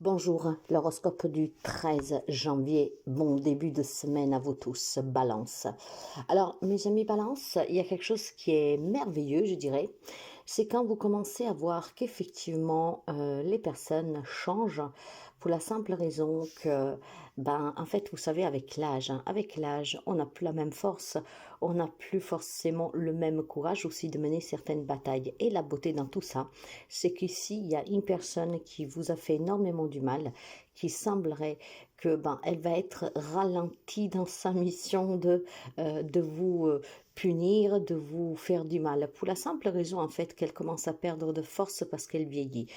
Bonjour, l'horoscope du 13 janvier. Bon début de semaine à vous tous, Balance. Alors, mes amis Balance, il y a quelque chose qui est merveilleux, je dirais. C'est quand vous commencez à voir qu'effectivement, les personnes changent pour la simple raison que, en fait, vous savez, avec l'âge, on n'a plus la même force, on n'a plus forcément le même courage aussi de mener certaines batailles. Et la beauté dans tout ça, c'est qu'ici, il y a une personne qui vous a fait énormément du mal, qui semblerait que elle va être ralentie dans sa mission de vous punir, de vous faire du mal, pour la simple raison en fait qu'elle commence à perdre de force parce qu'elle vieillit.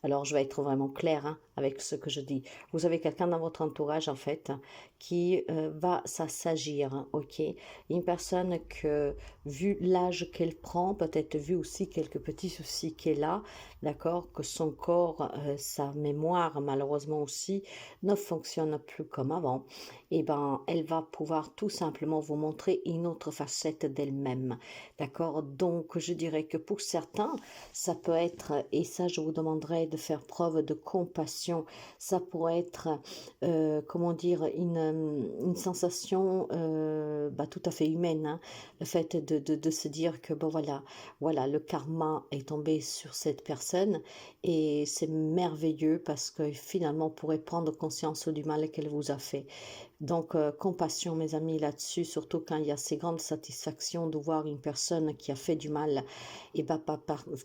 Alors, je vais être vraiment claire avec ce que je dis. Vous avez quelqu'un dans votre entourage, en fait, qui va s'assagir, ok? Une personne que, vu l'âge qu'elle prend, peut-être vu aussi quelques petits soucis qu'elle a, d'accord, que son corps, sa mémoire, malheureusement aussi, ne fonctionne plus comme avant, et elle va pouvoir tout simplement vous montrer une autre facette d'elle-même, d'accord? Donc, je dirais que pour certains, ça peut être, et ça je vous demanderai de faire preuve de compassion, ça pourrait être, comment dire, une sensation tout à fait humaine, hein, le fait de se dire que bon voilà, le karma est tombé sur cette personne et c'est merveilleux parce que finalement on pourrait prendre conscience du mal qu'elle vous a fait. Donc, compassion, mes amis, là-dessus, surtout quand il y a ces grandes satisfactions de voir une personne qui a fait du mal et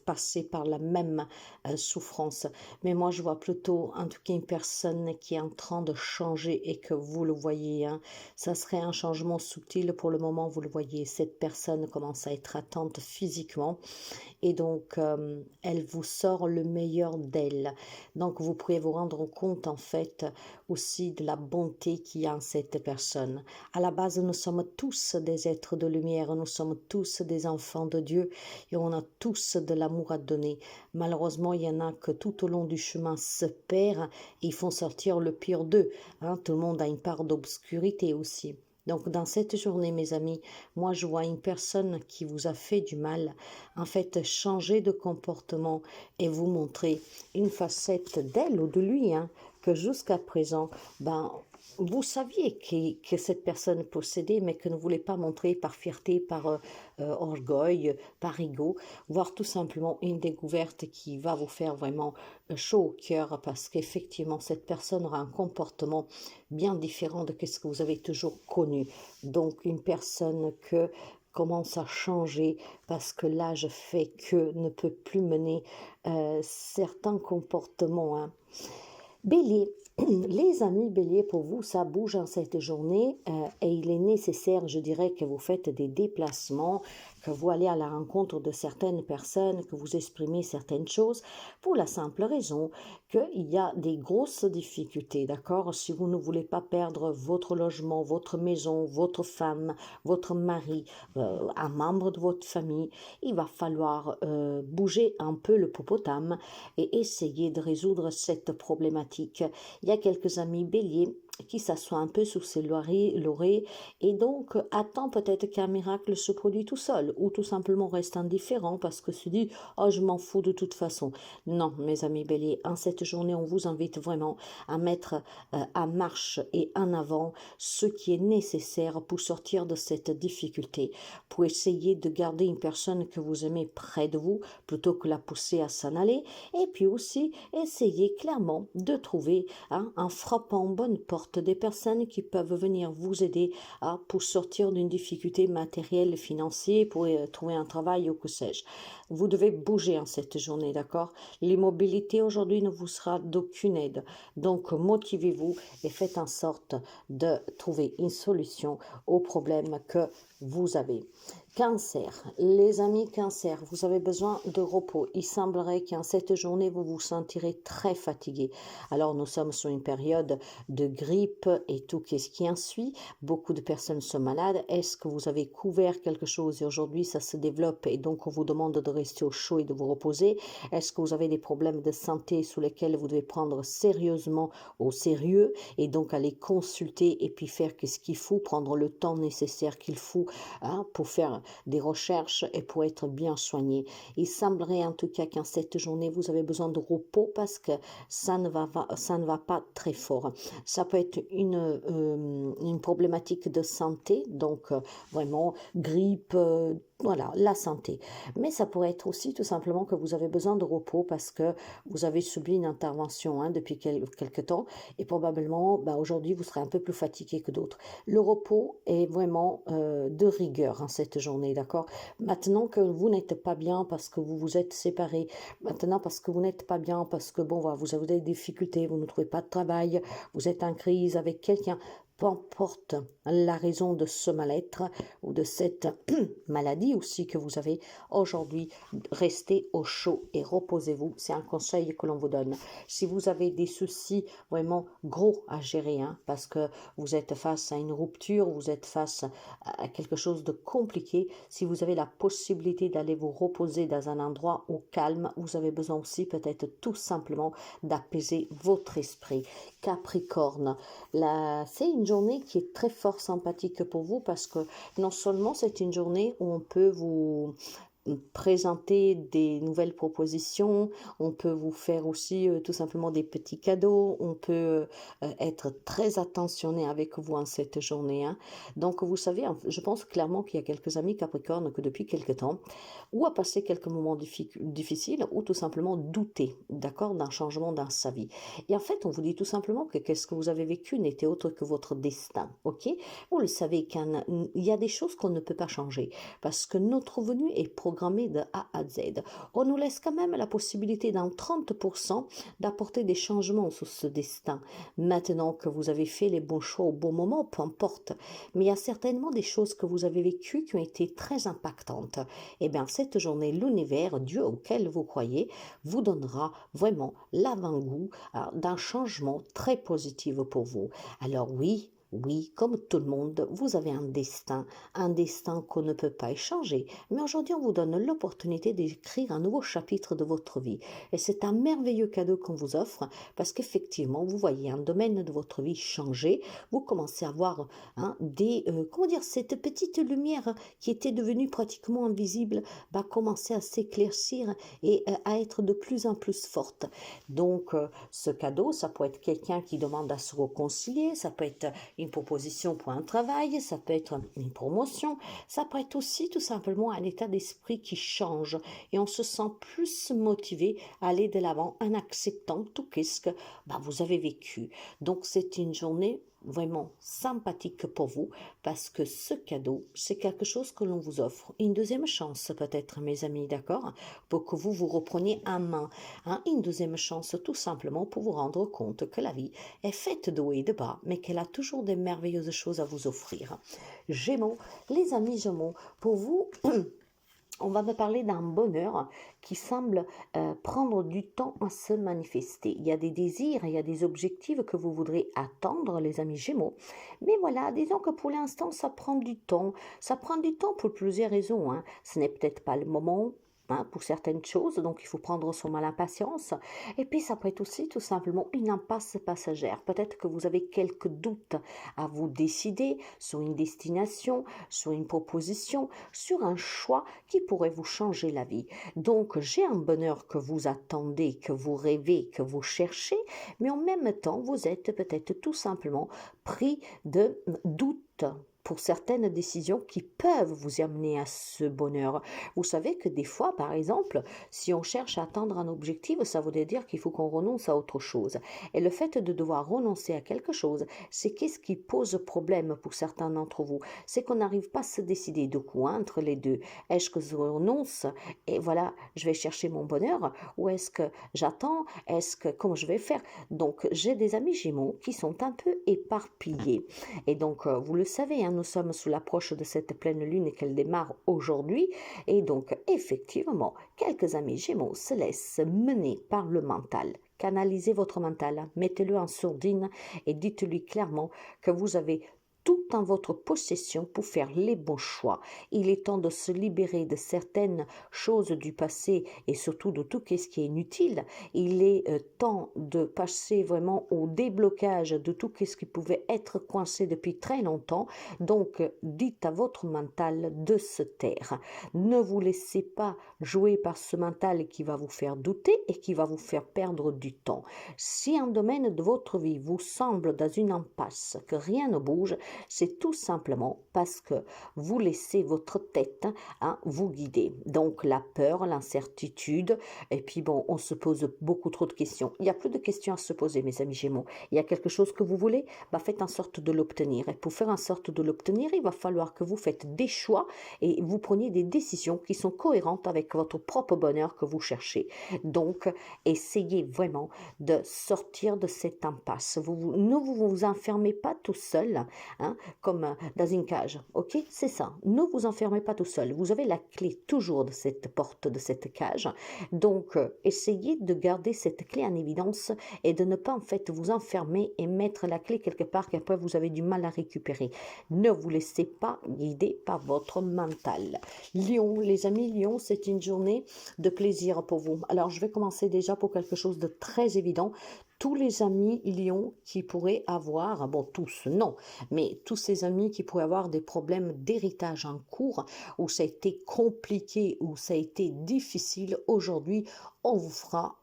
passer par la même souffrance. Mais moi, je vois plutôt, en tout cas, une personne qui est en train de changer et que vous le voyez. Hein, ça serait un changement subtil pour le moment, vous le voyez. Cette personne commence à être atteinte physiquement et donc elle vous sort le meilleur d'elle. Donc vous pouvez vous rendre compte en fait aussi de la bonté qu'il y a en cette personne. À la base, nous sommes tous des êtres de lumière, nous sommes tous des enfants de Dieu et on a tous de l'amour à donner. Malheureusement, il y en a que tout au long du chemin se perdent et ils font sortir le pire d'eux. Hein, tout le monde a une part d'obscurité aussi. Donc dans cette journée, mes amis, moi je vois une personne qui vous a fait du mal, en fait changer de comportement et vous montrer une facette d'elle ou de lui, hein, que jusqu'à présent, vous saviez que cette personne possédait, mais que ne voulait pas montrer par fierté, par orgueil, par ego, voire tout simplement une découverte qui va vous faire vraiment chaud au cœur, parce qu'effectivement, cette personne aura un comportement bien différent de ce que vous avez toujours connu. Donc, une personne que commence à changer parce que l'âge fait que ne peut plus mener certains comportements. Hein. Bélier, les amis Bélier, pour vous, ça bouge en cette journée et il est nécessaire, je dirais, que vous faites des déplacements, que vous allez à la rencontre de certaines personnes, que vous exprimez certaines choses, pour la simple raison qu'il y a des grosses difficultés, d'accord? Si vous ne voulez pas perdre votre logement, votre maison, votre femme, votre mari, un membre de votre famille, il va falloir bouger un peu le popotam et essayer de résoudre cette problématique. Il y a quelques amis béliers qui s'assoient un peu sur ses lauriers et donc attend peut-être qu'un miracle se produise tout seul ou tout simplement reste indifférent parce que se dit oh je m'en fous de toute façon. Non mes amis béliers, en cette journée on vous invite vraiment à mettre en marche et en avant ce qui est nécessaire pour sortir de cette difficulté, pour essayer de garder une personne que vous aimez près de vous plutôt que la pousser à s'en aller, et puis aussi essayer clairement de trouver en frappant bonne porte des personnes qui peuvent venir vous aider pour sortir d'une difficulté matérielle, financière, pour trouver un travail ou que sais-je. Vous devez bouger en cette journée, d'accord? L'immobilité aujourd'hui ne vous sera d'aucune aide. Donc motivez-vous et faites en sorte de trouver une solution aux problèmes que vous avez. Cancer, les amis cancer, vous avez besoin de repos. Il semblerait qu'en cette journée, vous vous sentirez très fatigué. Alors, nous sommes sur une période de grippe et tout ce qui en suit. Beaucoup de personnes sont malades. Est-ce que vous avez couvert quelque chose et aujourd'hui, ça se développe et donc on vous demande de rester au chaud et de vous reposer? Est-ce que vous avez des problèmes de santé sur lesquels vous devez prendre sérieusement au sérieux et donc aller consulter et puis faire ce qu'il faut, prendre le temps nécessaire qu'il faut pour faire des recherches et pour être bien soigné. Il semblerait en tout cas qu'en cette journée, vous avez besoin de repos parce que ça ne va pas très fort. Ça peut être une problématique de santé, donc vraiment grippe, voilà, la santé. Mais ça pourrait être aussi tout simplement que vous avez besoin de repos parce que vous avez subi une intervention depuis quelque temps et probablement aujourd'hui vous serez un peu plus fatigué que d'autres. Le repos est vraiment de rigueur cette journée, d'accord? Maintenant que vous n'êtes pas bien parce que vous vous êtes séparés, maintenant parce que vous n'êtes pas bien parce que bon, voilà, vous avez des difficultés, vous ne trouvez pas de travail, vous êtes en crise avec quelqu'un, peu importe la raison de ce mal-être ou de cette maladie aussi que vous avez aujourd'hui, restez au chaud et reposez-vous. C'est un conseil que l'on vous donne. Si vous avez des soucis vraiment gros à gérer, parce que vous êtes face à une rupture, vous êtes face à quelque chose de compliqué, si vous avez la possibilité d'aller vous reposer dans un endroit au calme, vous avez besoin aussi peut-être tout simplement d'apaiser votre esprit. Capricorne, c'est une journée qui est très fort sympathique pour vous parce que non seulement c'est une journée où on peut vous présenter des nouvelles propositions, on peut vous faire aussi tout simplement des petits cadeaux, on peut être très attentionné avec vous en cette journée. Donc vous savez, je pense clairement qu'il y a quelques amis Capricorne que depuis quelque temps, ou à passer quelques moments difficiles, ou tout simplement douter, d'accord, d'un changement dans sa vie. Et en fait, on vous dit tout simplement que qu'est-ce que vous avez vécu n'était autre que votre destin, ok? Vous le savez qu'il y a des choses qu'on ne peut pas changer, parce que notre venue est programmée de A à Z. On nous laisse quand même la possibilité dans 30% d'apporter des changements sur ce destin. Maintenant que vous avez fait les bons choix au bon moment, peu importe. Mais il y a certainement des choses que vous avez vécues qui ont été très impactantes. Et bien, cette journée, l'univers, Dieu auquel vous croyez, vous donnera vraiment l'avant-goût d'un changement très positif pour vous. Alors oui, comme tout le monde, vous avez un destin qu'on ne peut pas échanger. Mais aujourd'hui, on vous donne l'opportunité d'écrire un nouveau chapitre de votre vie. Et c'est un merveilleux cadeau qu'on vous offre parce qu'effectivement, vous voyez un domaine de votre vie changer. Vous commencez à voir cette petite lumière qui était devenue pratiquement invisible commencer à s'éclaircir et à être de plus en plus forte. Donc, ce cadeau, ça peut être quelqu'un qui demande à se réconcilier, ça peut être une proposition pour un travail, ça peut être une promotion, ça peut être aussi tout simplement un état d'esprit qui change et on se sent plus motivé à aller de l'avant en acceptant tout ce que vous avez vécu. Donc c'est une journée vraiment sympathique pour vous parce que ce cadeau, c'est quelque chose que l'on vous offre. Une deuxième chance peut-être, mes amis, d'accord, pour que vous vous repreniez en main. Une deuxième chance tout simplement pour vous rendre compte que la vie est faite de haut et de bas, mais qu'elle a toujours des merveilleuses choses à vous offrir. Gémeaux, les amis Gémeaux, pour vous... On va me parler d'un bonheur qui semble prendre du temps à se manifester. Il y a des désirs, il y a des objectifs que vous voudrez atteindre, les amis Gémeaux. Mais voilà, disons que pour l'instant, ça prend du temps. Ça prend du temps pour plusieurs raisons. Ce n'est peut-être pas le moment pour certaines choses, donc il faut prendre son mal à patience. Et puis ça peut être aussi tout simplement une impasse passagère. Peut-être que vous avez quelques doutes à vous décider sur une destination, sur une proposition, sur un choix qui pourrait vous changer la vie. Donc j'ai un bonheur que vous attendez, que vous rêvez, que vous cherchez, mais en même temps vous êtes peut-être tout simplement pris de doutes pour certaines décisions qui peuvent vous amener à ce bonheur. Vous savez que des fois, par exemple, si on cherche à atteindre un objectif, ça voudrait dire qu'il faut qu'on renonce à autre chose. Et le fait de devoir renoncer à quelque chose, c'est qu'est-ce qui pose problème pour certains d'entre vous. C'est qu'on n'arrive pas à se décider de quoi entre les deux. Est-ce que je renonce et voilà, je vais chercher mon bonheur ou est-ce que j'attends? Comment je vais faire? Donc, j'ai des amis Gémeaux qui sont un peu éparpillés. Et donc, vous le savez, nous sommes sous l'approche de cette pleine lune et qu'elle démarre aujourd'hui. Et donc, effectivement, quelques amis Gémeaux se laissent mener par le mental. Canalisez votre mental, mettez-le en sourdine et dites-lui clairement que vous avez tout en votre possession pour faire les bons choix. Il est temps de se libérer de certaines choses du passé et surtout de tout ce qui est inutile. Il est temps de passer vraiment au déblocage de tout ce qui pouvait être coincé depuis très longtemps. Donc, dites à votre mental de se taire. Ne vous laissez pas jouer par ce mental qui va vous faire douter et qui va vous faire perdre du temps. Si un domaine de votre vie vous semble dans une impasse, que rien ne bouge, c'est tout simplement parce que vous laissez votre tête vous guider. Donc la peur, l'incertitude, et puis bon, on se pose beaucoup trop de questions. Il n'y a plus de questions à se poser, mes amis Gémeaux. Il y a quelque chose que vous voulez, faites en sorte de l'obtenir. Et pour faire en sorte de l'obtenir, il va falloir que vous faites des choix et vous preniez des décisions qui sont cohérentes avec votre propre bonheur que vous cherchez. Donc, essayez vraiment de sortir de cette impasse. Ne vous enfermez pas tout seul, comme dans une cage, ok? C'est ça. Ne vous enfermez pas tout seul. Vous avez la clé toujours de cette porte, de cette cage. Donc, essayez de garder cette clé en évidence et de ne pas en fait vous enfermer et mettre la clé quelque part qu'après vous avez du mal à récupérer. Ne vous laissez pas guider par votre mental. Lion, les amis, Lion, c'est une journée de plaisir pour vous. Alors, je vais commencer déjà pour quelque chose de très évident. Tous les amis Lion qui pourraient avoir, bon tous non, mais tous ces amis qui pourraient avoir des problèmes d'héritage en cours, où ça a été compliqué, où ça a été difficile, aujourd'hui on vous fera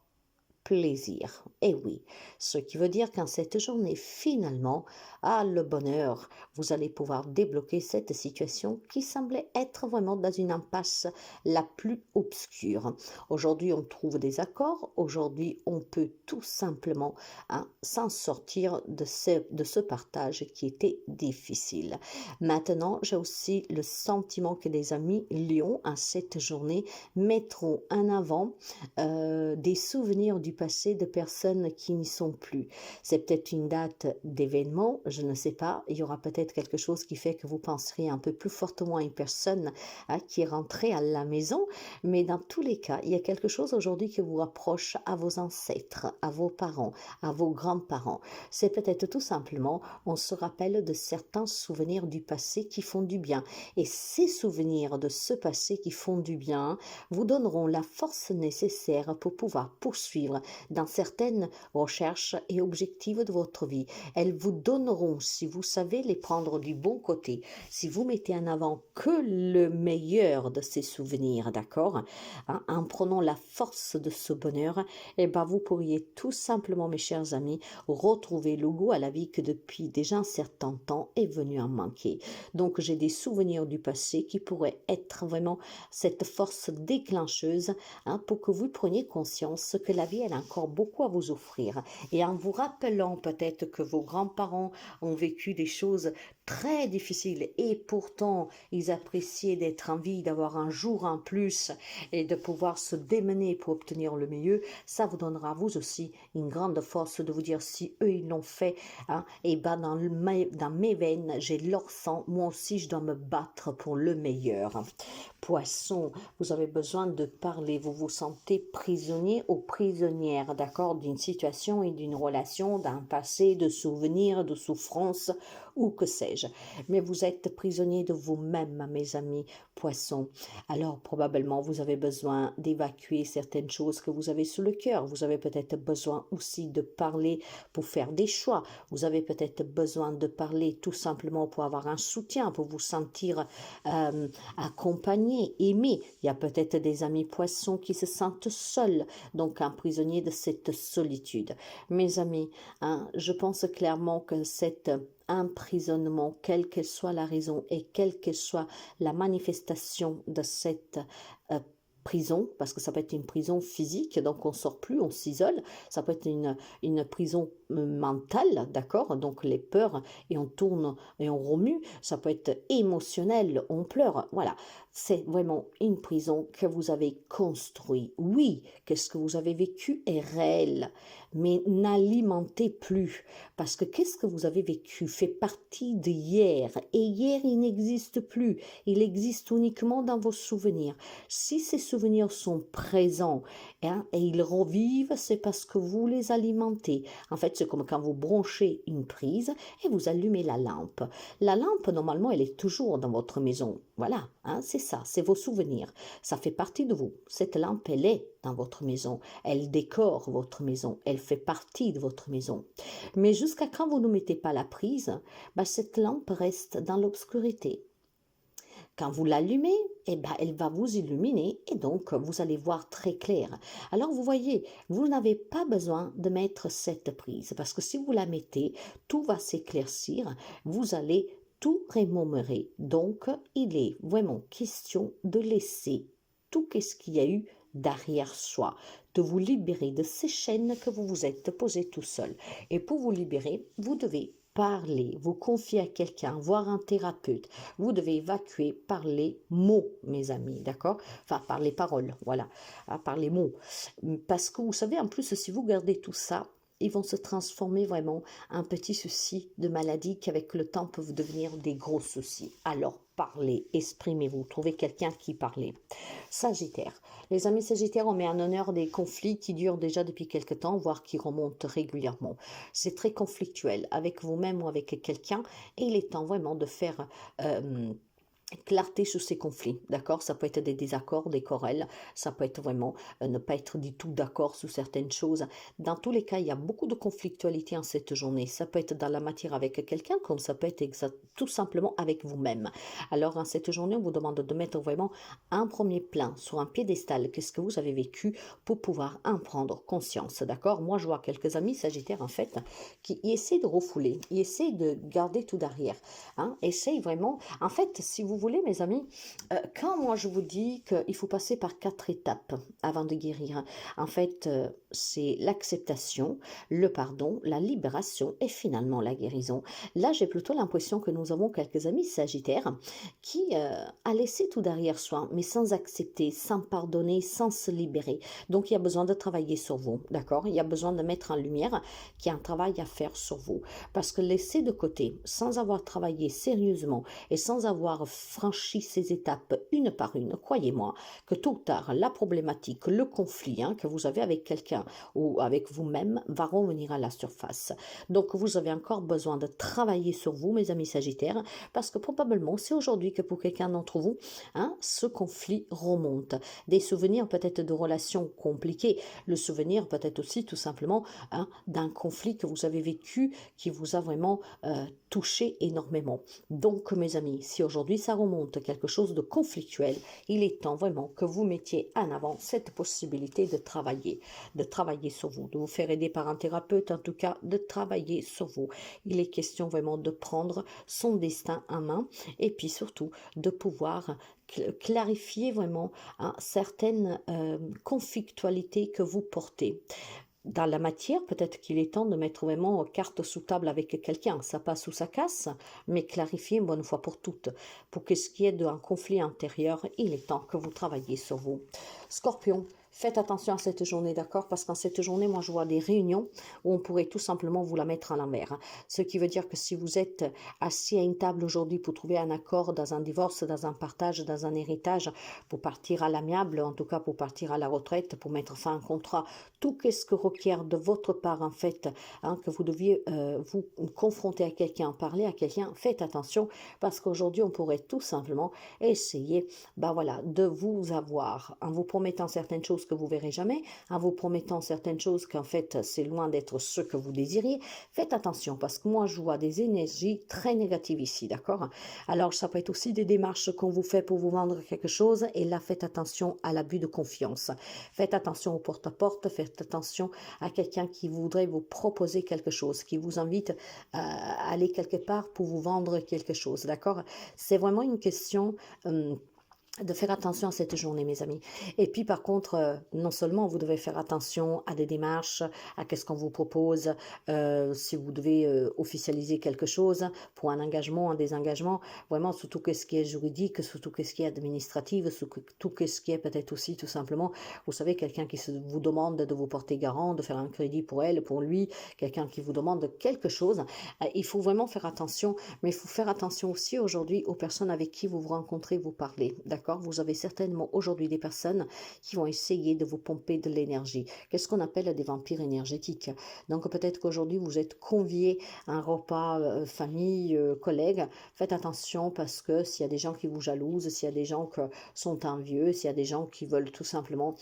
plaisir. Et oui, ce qui veut dire qu'en cette journée, finalement, le bonheur, vous allez pouvoir débloquer cette situation qui semblait être vraiment dans une impasse la plus obscure. Aujourd'hui, on trouve des accords. Aujourd'hui, on peut tout simplement s'en sortir de ce partage qui était difficile. Maintenant, j'ai aussi le sentiment que les amis Lion, en cette journée, mettront en avant des souvenirs du passé de personnes qui n'y sont plus. C'est peut-être une date d'événement, je ne sais pas. Il y aura peut-être quelque chose qui fait que vous penserez un peu plus fortement à une personne qui est rentrée à la maison. Mais dans tous les cas, il y a quelque chose aujourd'hui qui vous rapproche à vos ancêtres, à vos parents, à vos grands-parents. C'est peut-être tout simplement, on se rappelle de certains souvenirs du passé qui font du bien. Et ces souvenirs de ce passé qui font du bien vous donneront la force nécessaire pour pouvoir poursuivre dans certaines recherches et objectifs de votre vie. Elles vous donneront, si vous savez les prendre du bon côté, si vous mettez en avant que le meilleur de ces souvenirs, d'accord, en prenant la force de ce bonheur, vous pourriez tout simplement, mes chers amis, retrouver le goût à la vie que depuis déjà un certain temps est venu en manquer. Donc j'ai des souvenirs du passé qui pourraient être vraiment cette force déclencheuse pour que vous preniez conscience que la vie elle a encore beaucoup à vous offrir. Et en vous rappelant peut-être que vos grands-parents ont vécu des choses très difficiles et pourtant ils appréciaient d'être en vie, d'avoir un jour en plus et de pouvoir se démener pour obtenir le mieux, ça vous donnera vous aussi une grande force de vous dire si eux ils l'ont fait, dans mes veines j'ai leur sang, moi aussi je dois me battre pour le meilleur. Poisson, vous avez besoin de parler, vous vous sentez prisonnier ou prisonnière, d'accord, d'une situation et d'une relation, d'un passé, de souvenirs, de souffrances ou que sais-je. Mais vous êtes prisonnier de vous-même, mes amis Poissons. Alors probablement vous avez besoin d'évacuer certaines choses que vous avez sous le cœur. Vous avez peut-être besoin aussi de parler pour faire des choix. Vous avez peut-être besoin de parler tout simplement pour avoir un soutien, pour vous sentir accompagné, aimé. Il y a peut-être des amis Poissons qui se sentent seuls, donc un prisonnier de cette solitude. Mes amis, je pense clairement que cet emprisonnement, quelle que soit la raison et quelle que soit la manifestation de cette prison, parce que ça peut être une prison physique, donc on sort plus, on s'isole, ça peut être une prison mentale, d'accord, donc les peurs et on tourne et on remue, ça peut être émotionnel, on pleure, voilà, c'est vraiment une prison que vous avez construite. Oui, qu'est-ce que vous avez vécu est réel, mais n'alimentez plus, parce que qu'est-ce que vous avez vécu fait partie de hier, et hier il n'existe plus, il existe uniquement dans vos souvenirs. Si ces souvenirs sont présents, hein, et ils revivent, c'est parce que vous les alimentez. En fait, c'est comme quand vous branchez une prise et vous allumez la lampe. La lampe, normalement, elle est toujours dans votre maison. Voilà, hein, c'est ça, c'est vos souvenirs. Ça fait partie de vous. Cette lampe, elle est dans votre maison. Elle décore votre maison. Elle fait partie de votre maison. Mais jusqu'à quand vous ne mettez pas la prise, bah, cette lampe reste dans l'obscurité. Quand vous l'allumez, eh ben, elle va vous illuminer et donc vous allez voir très clair. Alors vous voyez, vous n'avez pas besoin de mettre cette prise parce que si vous la mettez, tout va s'éclaircir, vous allez tout remémorer. Donc il est vraiment question de laisser tout ce qu'il y a eu derrière soi, de vous libérer de ces chaînes que vous vous êtes posées tout seul. Et pour vous libérer, vous devez parler, vous confier à quelqu'un, voir un thérapeute. Vous devez évacuer par les mots, mes amis, d'accord? Enfin, par les paroles, voilà, par les mots. Parce que vous savez, en plus, si vous gardez tout ça, ils vont se transformer vraiment en petits soucis de maladie qui, avec le temps, peuvent devenir des gros soucis. Alors, parlez, exprimez-vous, trouvez quelqu'un qui parle. Sagittaire. Les amis Sagittaires, on met en honneur des conflits qui durent déjà depuis quelque temps, voire qui remontent régulièrement. C'est très conflictuel avec vous-même ou avec quelqu'un et il est temps vraiment de faire clarté sur ces conflits, d'accord? Ça peut être des désaccords, des querelles, ça peut être vraiment ne pas être du tout d'accord sur certaines choses. Dans tous les cas, il y a beaucoup de conflictualité en cette journée. Ça peut être dans la matière avec quelqu'un, comme ça peut être tout simplement avec vous-même. Alors, en cette journée, on vous demande de mettre vraiment un premier plan sur un piédestal, qu'est-ce que vous avez vécu pour pouvoir en prendre conscience, d'accord? Moi, je vois quelques amis Sagittaires, en fait, qui essaient de refouler, ils essaient de garder tout derrière, hein? Essayent vraiment, en fait, si vous voulez, mes amis, quand moi je vous dis qu'il faut passer par 4 étapes avant de guérir, en fait, c'est l'acceptation, le pardon, la libération et finalement la guérison. Là, j'ai plutôt l'impression que nous avons quelques amis sagittaires qui a laissé tout derrière soi, mais sans accepter, sans pardonner, sans se libérer. Donc, il y a besoin de travailler sur vous, d'accord? Il y a besoin de mettre en lumière qu'il y a un travail à faire sur vous. Parce que laisser de côté, sans avoir travaillé sérieusement et sans avoir franchi ces étapes une par une, croyez-moi que tôt ou tard, la problématique, le conflit que vous avez avec quelqu'un ou avec vous-même va revenir à la surface. Donc, vous avez encore besoin de travailler sur vous, mes amis sagittaires, parce que probablement, c'est aujourd'hui que pour quelqu'un d'entre vous, ce conflit remonte. Des souvenirs peut-être de relations compliquées, le souvenir peut-être aussi tout simplement d'un conflit que vous avez vécu qui vous a vraiment touché énormément. Donc, mes amis, si aujourd'hui ça remonte quelque chose de conflictuel, il est temps vraiment que vous mettiez en avant cette possibilité de travailler sur vous, de vous faire aider par un thérapeute, en tout cas, de travailler sur vous. Il est question vraiment de prendre son destin en main et puis surtout de pouvoir clarifier vraiment certaines conflictualités que vous portez. Dans la matière, peut-être qu'il est temps de mettre vraiment carte sous table avec quelqu'un. Ça passe ou ça casse, mais clarifier une bonne fois pour toutes. Pour que ce qui est d'un conflit intérieur, il est temps que vous travailliez sur vous. Scorpion, faites attention à cette journée, d'accord? Parce qu'en cette journée, moi, je vois des réunions où on pourrait tout simplement vous la mettre à l'envers. Ce qui veut dire que si vous êtes assis à une table aujourd'hui pour trouver un accord dans un divorce, dans un partage, dans un héritage, pour partir à l'amiable, en tout cas pour partir à la retraite, pour mettre fin à un contrat, tout ce que requiert de votre part, en fait, que vous deviez vous confronter à quelqu'un, parler à quelqu'un, faites attention parce qu'aujourd'hui, on pourrait tout simplement essayer voilà, de vous avoir en vous promettant certaines choses que vous verrez jamais, en vous promettant certaines choses qu'en fait, c'est loin d'être ce que vous désiriez. Faites attention parce que moi, je vois des énergies très négatives ici, d'accord? Alors, ça peut être aussi des démarches qu'on vous fait pour vous vendre quelque chose et là, faites attention à l'abus de confiance. Faites attention au porte-à-porte, faites attention à quelqu'un qui voudrait vous proposer quelque chose, qui vous invite à aller quelque part pour vous vendre quelque chose, d'accord? C'est vraiment une question de faire attention à cette journée, mes amis. Et puis, par contre, non seulement vous devez faire attention à des démarches, à qu'est-ce qu'on vous propose, si vous devez officialiser quelque chose pour un engagement, un désengagement, vraiment, surtout ce qui est juridique, surtout ce qui est administratif, surtout ce qui est peut-être aussi tout simplement, vous savez, quelqu'un qui vous demande de vous porter garant, de faire un crédit pour elle, pour lui, quelqu'un qui vous demande quelque chose. Il faut vraiment faire attention, mais il faut faire attention aussi aujourd'hui aux personnes avec qui vous vous rencontrez, vous parlez, d'accord? Vous avez certainement aujourd'hui des personnes qui vont essayer de vous pomper de l'énergie. Qu'est-ce qu'on appelle des vampires énergétiques? Donc peut-être qu'aujourd'hui vous êtes conviés à un repas famille, collègues. Faites attention parce que s'il y a des gens qui vous jalousent, s'il y a des gens qui sont envieux, s'il y a des gens qui veulent tout simplement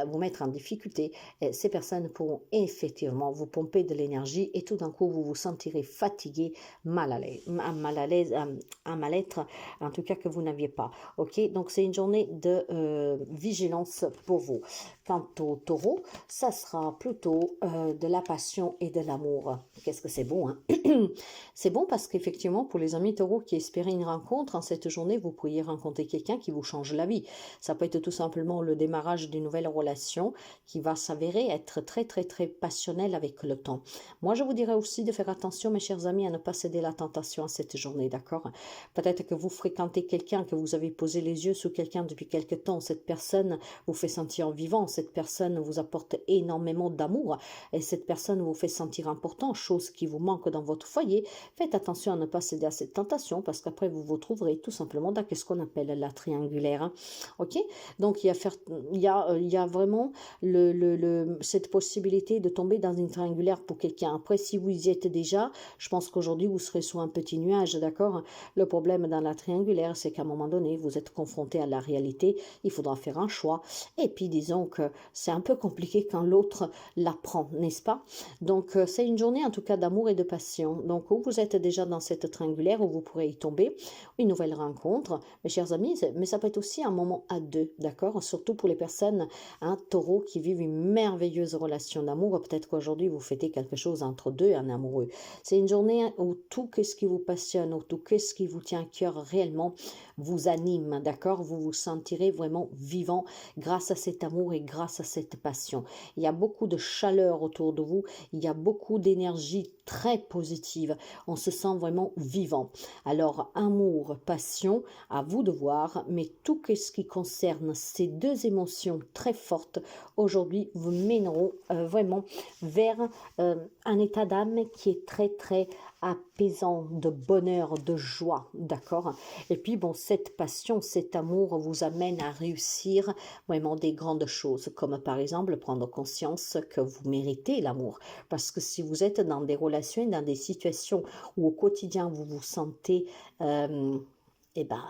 vous mettre en difficulté, ces personnes pourront effectivement vous pomper de l'énergie et tout d'un coup vous vous sentirez fatigué, mal à l'aise, un mal-être en tout cas que vous n'aviez pas. Ok, donc c'est une journée de vigilance pour vous. Quant au taureau, ça sera plutôt de la passion et de l'amour. Qu'est-ce que c'est bon, hein? C'est bon parce qu'effectivement, pour les amis taureaux qui espéraient une rencontre, en cette journée, vous pourriez rencontrer quelqu'un qui vous change la vie. Ça peut être tout simplement le démarrage d'une nouvelle relation qui va s'avérer être très, très, très passionnelle avec le temps. Moi, je vous dirais aussi de faire attention, mes chers amis, à ne pas céder la tentation à cette journée, d'accord? Peut-être que vous fréquentez quelqu'un, que vous avez posé les yeux sur quelqu'un depuis quelque temps. Cette personne vous fait sentir vivant, cette personne vous apporte énormément d'amour et cette personne vous fait sentir important, chose qui vous manque dans votre foyer. Faites attention à ne pas céder à cette tentation parce qu'après vous vous trouverez tout simplement dans ce qu'on appelle la triangulaire. Hein. Ok? Donc il y a vraiment cette possibilité de tomber dans une triangulaire pour quelqu'un. Après, si vous y êtes déjà, je pense qu'aujourd'hui vous serez sous un petit nuage, d'accord? Le problème dans la triangulaire, c'est qu'à un moment donné, vous êtes confronté à la réalité, il faudra faire un choix. Et puis disons que c'est un peu compliqué quand l'autre l'apprend, n'est-ce pas? Donc c'est une journée en tout cas d'amour et de passion. Donc où vous êtes déjà dans cette triangulaire, où vous pourrez y tomber, une nouvelle rencontre, mes chers amis, mais ça peut être aussi un moment à deux, d'accord? Surtout pour les personnes, hein, taureaux, qui vivent une merveilleuse relation d'amour. Peut-être qu'aujourd'hui, vous fêtez quelque chose entre deux, un amoureux. C'est une journée où tout ce qui vous passionne, où tout ce qui vous tient à cœur réellement vous anime, d'accord? Vous vous sentirez vraiment vivant grâce à cet amour et grâce à cette passion. Il y a beaucoup de chaleur autour de vous, il y a beaucoup d'énergie très positive. On se sent vraiment vivant. Alors, amour, passion, à vous de voir, mais tout ce qui concerne ces deux émotions très fortes, aujourd'hui, vous mèneront vraiment vers un état d'âme qui est très, très apaisant, de bonheur, de joie, d'accord? Et puis, bon, cette passion, cet amour vous amène à réussir vraiment des grandes choses, comme par exemple prendre conscience que vous méritez l'amour. Parce que si vous êtes dans des relations, dans des situations où au quotidien vous vous sentez eh ben,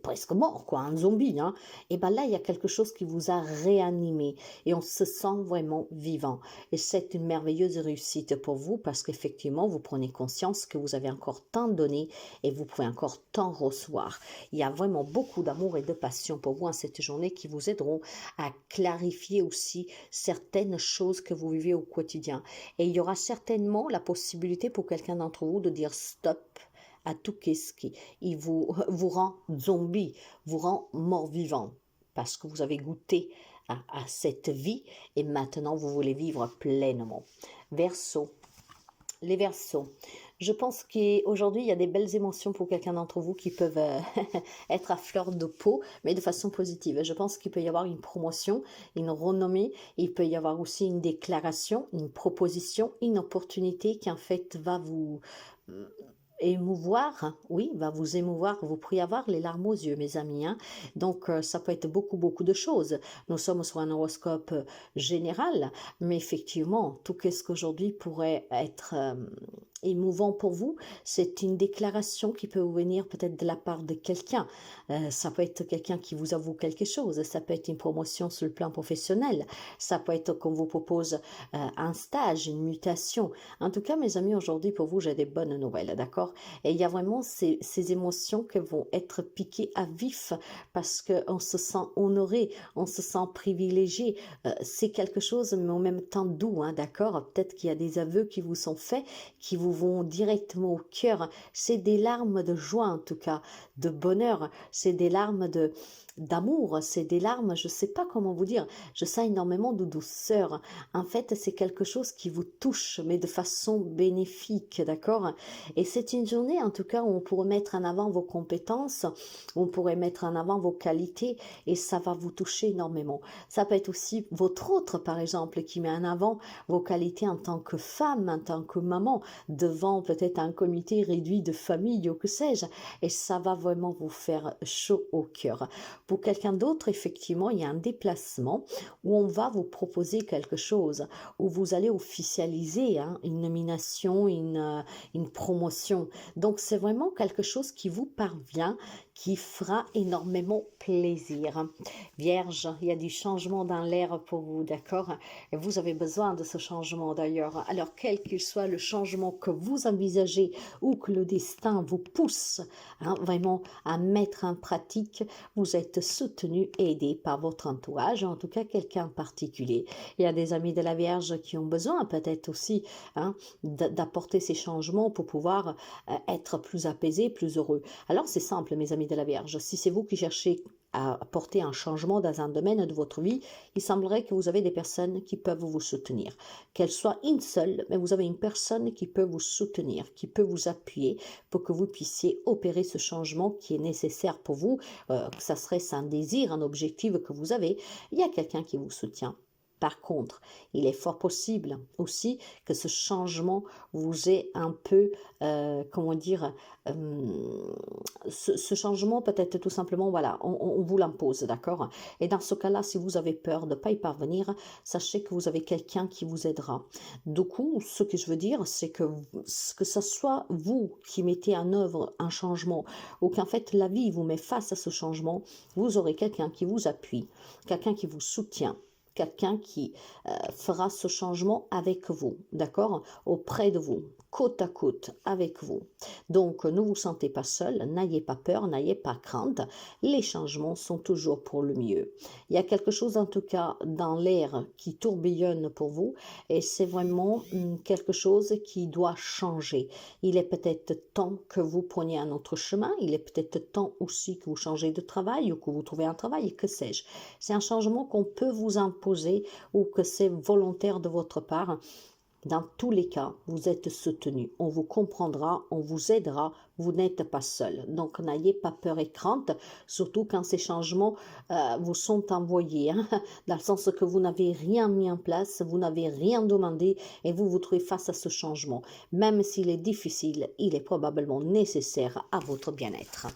presque mort, quoi, un zombie, hein, et ben là, il y a quelque chose qui vous a réanimé et on se sent vraiment vivant. Et c'est une merveilleuse réussite pour vous parce qu'effectivement, vous prenez conscience que vous avez encore tant donné et vous pouvez encore tant recevoir. Il y a vraiment beaucoup d'amour et de passion pour vous en cette journée qui vous aideront à clarifier aussi certaines choses que vous vivez au quotidien. Et il y aura certainement la possibilité pour quelqu'un d'entre vous de dire stop à tout ce qui vous rend zombie, vous rend mort-vivant, parce que vous avez goûté à cette vie et maintenant vous voulez vivre pleinement. Verseau, les Verseaux. Je pense qu'aujourd'hui, il y a des belles émotions pour quelqu'un d'entre vous qui peuvent être à fleur de peau, mais de façon positive. Je pense qu'il peut y avoir une promotion, une renommée, il peut y avoir aussi une déclaration, une proposition, une opportunité qui en fait va vous émouvoir, oui, va vous émouvoir, vous pourriez avoir les larmes aux yeux, mes amis, hein. Donc ça peut être beaucoup de choses. Nous sommes sur un horoscope général, mais effectivement, tout ce qu'aujourd'hui pourrait être émouvant pour vous, c'est une déclaration qui peut vous venir peut-être de la part de quelqu'un. Ça peut être quelqu'un qui vous avoue quelque chose, ça peut être une promotion sur le plan professionnel, ça peut être qu'on vous propose un stage, une mutation. En tout cas, mes amis, aujourd'hui, pour vous, j'ai des bonnes nouvelles, d'accord? Et il y a vraiment ces émotions qui vont être piquées à vif parce qu'on se sent honoré, on se sent privilégié. C'est quelque chose, mais en même temps doux, hein, d'accord? Peut-être qu'il y a des aveux qui vous sont faits, qui vous vont directement au cœur. C'est des larmes de joie, en tout cas, de bonheur. C'est des larmes d'amour, c'est des larmes, je ne sais pas comment vous dire, je sens énormément de douceur. En fait, c'est quelque chose qui vous touche, mais de façon bénéfique, d'accord? Et c'est une journée, en tout cas, où on pourrait mettre en avant vos compétences, où on pourrait mettre en avant vos qualités, et ça va vous toucher énormément. Ça peut être aussi votre autre, par exemple, qui met en avant vos qualités en tant que femme, en tant que maman, devant peut-être un comité réduit de famille ou que sais-je, et ça va vraiment vous faire chaud au cœur. Pour quelqu'un d'autre, effectivement, il y a un déplacement où on va vous proposer quelque chose, où vous allez officialiser une nomination, une promotion. Donc, c'est vraiment quelque chose qui vous parvient, qui fera énormément plaisir. Vierge, il y a du changement dans l'air pour vous, d'accord? Et vous avez besoin de ce changement d'ailleurs. Alors, quel qu'il soit le changement que vous envisagez ou que le destin vous pousse vraiment à mettre en pratique, vous êtes soutenu et aidé par votre entourage, en tout cas quelqu'un en particulier. Il y a des amis de la Vierge qui ont besoin peut-être aussi d'apporter ces changements pour pouvoir être plus apaisés, plus heureux. Alors c'est simple mes amis de la Vierge, si c'est vous qui cherchez à apporter un changement dans un domaine de votre vie, il semblerait que vous avez des personnes qui peuvent vous soutenir. Qu'elle soit une seule, mais vous avez une personne qui peut vous soutenir, qui peut vous appuyer pour que vous puissiez opérer ce changement qui est nécessaire pour vous, que ça serait un désir, un objectif que vous avez. Il y a quelqu'un qui vous soutient. Par contre, il est fort possible aussi que ce changement vous ait un peu, comment dire, ce changement peut-être tout simplement, voilà, on vous l'impose, d'accord? Et dans ce cas-là, si vous avez peur de ne pas y parvenir, sachez que vous avez quelqu'un qui vous aidera. Du coup, ce que je veux dire, c'est que ce soit vous qui mettez en œuvre un changement ou qu'en fait la vie vous met face à ce changement, vous aurez quelqu'un qui vous appuie, quelqu'un qui vous soutient, quelqu'un qui fera ce changement avec vous, d'accord? Auprès de vous, côte à côte avec vous. Donc, ne vous sentez pas seul, n'ayez pas peur, n'ayez pas crainte. Les changements sont toujours pour le mieux. Il y a quelque chose en tout cas dans l'air qui tourbillonne pour vous et c'est vraiment quelque chose qui doit changer. Il est peut-être temps que vous preniez un autre chemin, il est peut-être temps aussi que vous changez de travail ou que vous trouvez un travail, que sais-je. C'est un changement qu'on peut vous imposer ou que c'est volontaire de votre part. Dans tous les cas, vous êtes soutenu. On vous comprendra, on vous aidera, vous n'êtes pas seul. Donc, n'ayez pas peur et crainte, surtout quand ces changements vous sont envoyés, dans le sens que vous n'avez rien mis en place, vous n'avez rien demandé et vous vous trouvez face à ce changement. Même s'il est difficile, il est probablement nécessaire à votre bien-être.